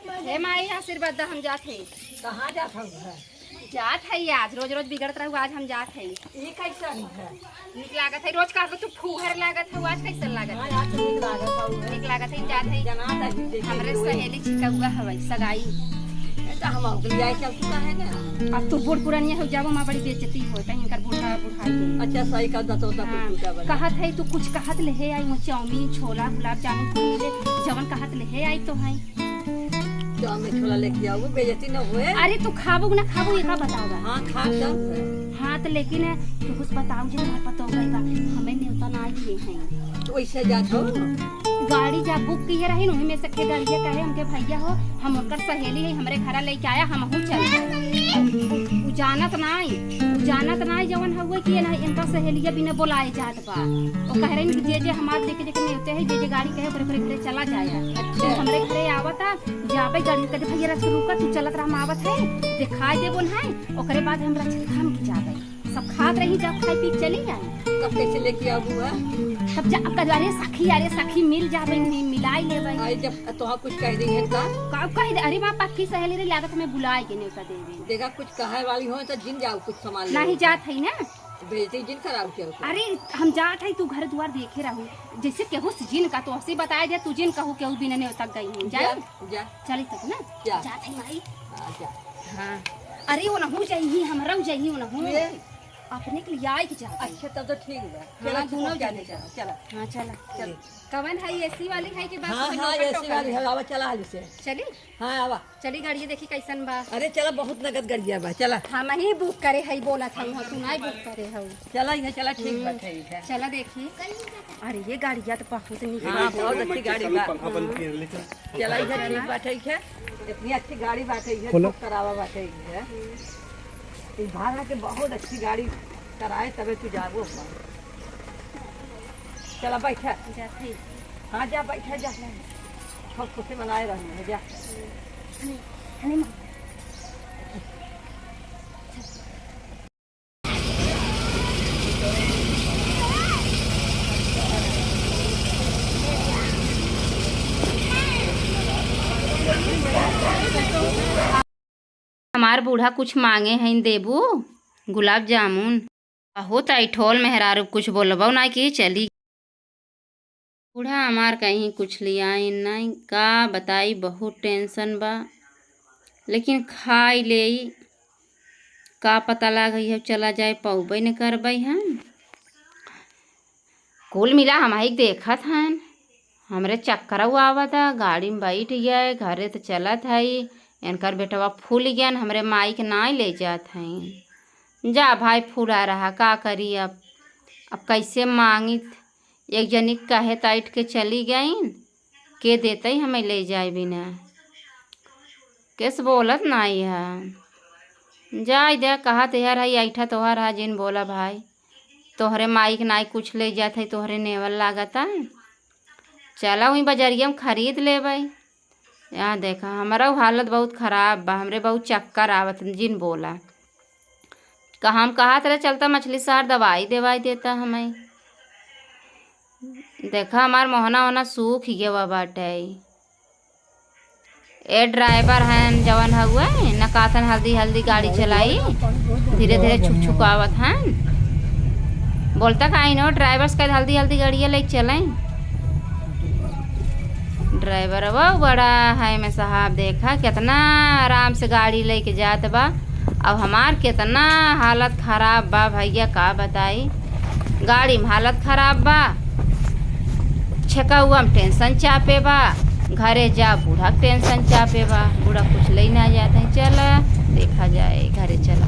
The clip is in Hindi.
हे माई आशीर्वाद दा हम जात है। कहाँ जात हूँ? जात है आज रोज रोज बिगड़त रहू आज हम जात है। ये कैसा है? नीक लागत है रोज का तू फूहर लागत है आज कैसे लागत हाँ है? यार तो नीक लागत हूँ। नीक लागत है जात है। जना था जी हमरे सहेली छिटौआ हवई सगाई। तो हम अंकल जाए चल चुका है ना। अब तू बूढ़ पुरानिया हो जाबो मां बड़ी बेइज्जती होता है इनकर बूढ़ा बुढ़ाई के। अच्छा सही का दतोता कुछ टूटा बना। कहत है तू कुछ कहत ले है आई मो चाउमीन छोला गुलाब जामुन कुछ ले जवन कहत ले है आई तो है। तो मैं छोला लेके आओ बेइज्जती न होए। अरे तू खाबू ना खाबू ये का बताओगा? हाँ खा सब। हाँ तो लेकिन तू कुछ बताओ जे हमारे पता होगा हमें न्योता ना लिए हैं। तो वैसे जात हो गाड़ी जा बुक की रही नु में सखे गाड़िया कहे हमके भैया हो हम उनकर सहेली है हमरे घरा लेके आया हम हूं चल उ जानत नाई जवन हुए कि ना इनका सहेलिया बिना बुलाए जात बा ओ कह रही कि जे हमार देखे जे होते है जे गाड़ी कहे ओकरे घरे चला जाया। अच्छा हमरे घरे आवता जाबे गाड़ी कहे भैया रख रुका तू चलत रह हम आवत है दिखाई देबो है ओकरे बाद हमरा हम के जाबे सब खात रही जब खाई पी चली जाए। कब कैसे लेके आबू है? तब जा अब अरे सखी मिल जाबे मिलाई लेबे। आई जब तोहा कुछ कह दी है का कह दे अरे मां पक्की सहेली रे लागत में बुलाए के नेता देवे देखा कुछ कहे वाली हो तो जिन जाओ कुछ सामान नहीं जात है ना बेइज्जती जिन कराओ क्या? अरे हम जात है तू घर द्वार देखे रहू जैसे केहू जिन का तो हसी बताया जा तू जिन कहू केहू बिना ने तक गई है जा जा चली तक ना जा। जात है माई। जा हां अरे वो ना हो जाई हमरा हो जाई वो ना हो अपने के लिए आई के जा। अच्छा तब तो ठीक है चला दोनों जाने चला चला। हां चला चल कवन है एसी वाली है कि बस हाँ हाँ ऐसी वाली है आवा चला हाली से चली हाँ आवा चली गाड़ी देखी कैसन बा। अरे चला बहुत नगद गरिया बा चला हम ही बुक करे है बोला था तू नहीं बुक करे है चला ये चला ठीक बात है। चला देखी अरे ये गाड़िया तो बहुत निक हाँ बहुत अच्छी गाड़ी बा चला ये ठीक बात है इतनी अच्छी गाड़ी बाटे है तो करावा बाटे है इस भाड़ा के बहुत अच्छी गाड़ी कराए तबे तू जाबो। चला बैठा जाते हाँ जा बैठा जा बहुत खुशी मनाए रहे हैं जा। हमार बूढ़ा कुछ मांगे हैं देबू गुलाब जामुन हो ठोल मेहरारू कुछ बोलबो ना कि चली बूढ़ा हमार कहीं कुछ लिया नहीं का बताई बहुत टेंशन बा लेकिन खाई ले का पता लग है चला जाए पौबे न करबे हम कुल मिला हम ही देखत हैं हमरे चक्कर आवत गाड़ी में बैठ गए घरे तो चलत है इनकर बेटवा फूल गया हमरे माई के ना ले जात हैं। जा भाई फूला रहा का करी अब कैसे मांगी एक जनी कहे तैठ के चली गई के देते हमें ले जाए बिना कैसे बोलत नहीं है जाए दे कहा तेहर है ऐठा तोहर है जिन बोला भाई तोहरे माई के नाई कुछ ले जात है तोहरे नेवल लागता चला वहीं बजरिया में खरीद लेबै। यहाँ देखा हमारा हालत बहुत ख़राब बा हमरे बहुत चक्कर आवत जिन बोला हम कहा तरह चलता मछली शहर दवाई देवाई देता हमें देखा हमार मोहना वोहना सूख गया बाटे। ए ड्राइवर हैं जवन हुआ न काथन हल्दी हल्दी गाड़ी चलाई धीरे धीरे छुक छुकावत हैं बोलता कहीं नो ड्राइवर्स का हल्दी हल्दी गाड़िया लेके चलें ड्राइवर वो बड़ा है मैं साहब देखा कितना आराम से गाड़ी लेके जात बा अब हमार कितना हालत ख़राब बा भैया का बताई गाड़ी में हालत ख़राब बा छका हुआ में टेंशन चापे बा घरे जा बूढ़ा टेंशन चापे बा बूढ़ा कुछ ले ना जाते चला देखा जाए घरे चला